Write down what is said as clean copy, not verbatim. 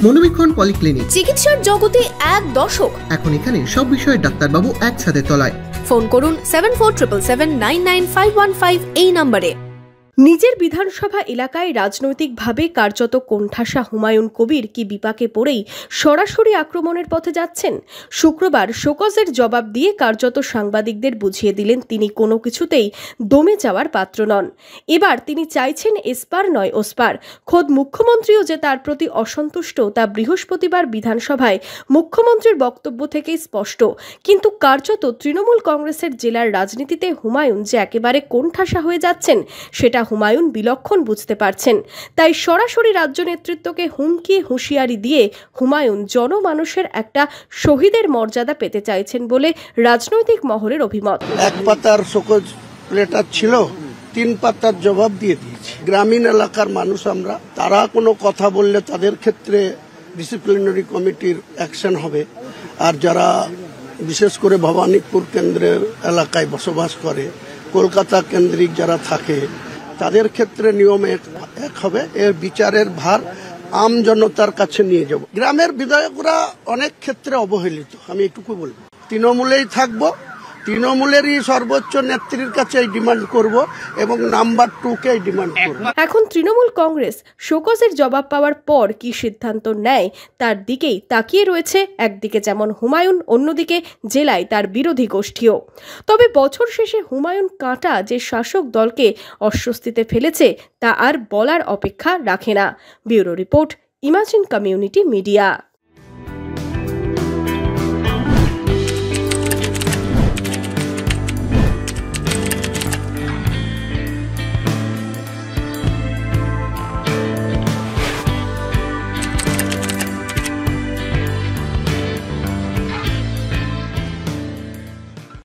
মনোবীক্ষণ polyclinic, চিকিৎসার জগতে এক দশক। এখন এখানে সব বিষয়ে ডাক্তারবাবু একসাথে তলায়। ফোন করুন 7477999515 এই নম্বরে। নিজের বিধানসভা এলাকায় রাজনৈতিকভাবে কার্যত কোণঠাসা হুমায়ুন কবির কি বিপাকে পড়েই সরাসরি আক্রমণের পথে যাচ্ছেন? শুক্রবার শোকজের জবাব দিয়ে কার্যত সাংবাদিকদের বুঝিয়ে দিলেন তিনি কোনো কিছুতেই দমে যাওয়ার পাত্র নন। এবার তিনি চাইছেন এসপার নয় ওসপার। খোদ মুখ্যমন্ত্রীও যে তার প্রতি অসন্তুষ্ট তা বৃহস্পতিবার বিধানসভায় মুখ্যমন্ত্রীর বক্তব্য থেকেই স্পষ্ট। কিন্তু কার্যত তৃণমূল কংগ্রেসের জেলার রাজনীতিতে হুমায়ুন যে একেবারে কোণঠাসা হয়ে যাচ্ছেন সেটা হুমায়ুন বিলক্ষণ বুঝতে পারছেন। তাই সরাসরি রাজ্য নেতৃত্বকে হুমকি হুঁশিয়ারি দিয়ে হুমায়ুন জনমানুষের একটা শহীদের মর্যাদা পেতে চাইছেন বলে রাজনৈতিক মহলের অভিমত। এক পাতার শোকজ লেটার ছিল, 3 পাতার জবাব দিয়ে দিয়েছি। গ্রামীণ এলাকার মানুষ আমরা, তারা কোনো কথা বললে তাদের ক্ষেত্রে ডিসিপ্লিনারি কমিটির অ্যাকশন হবে। আর যারা বিশেষ করে ভবানীপুর কেন্দ্রের এলাকায় বসবাস করে, কলকাতা কেন্দ্রিক যারা থাকে, তাদের ক্ষেত্রে নিয়ম এক হবে। এর বিচারের ভার আম জনতার কাছে নিয়ে যাব। গ্রামের বিধায়করা অনেক ক্ষেত্রে অবহেলিত, আমি এটুকু বলবো। তৃণমূলেই থাকবো, তৃণমূলেরই সর্বোচ্চ নেত্রীর কাছে ডিমান্ড করব এবং নাম্বার 2কে ডিমান্ড করব। এখন তৃণমূল কংগ্রেস শোকজের জবাব পাওয়ার পর কি সিদ্ধান্ত নেয় তার দিকেই তাকিয়ে রয়েছে। একদিকে যেমন হুমায়ুন, অন্যদিকে জেলায় তার বিরোধী গোষ্ঠীও। তবে বছর শেষে হুমায়ুন কাঁটা যে শাসক দলকে অস্বস্তিতে ফেলেছে তা আর বলার অপেক্ষা রাখে না। Bureau report, imagine community media.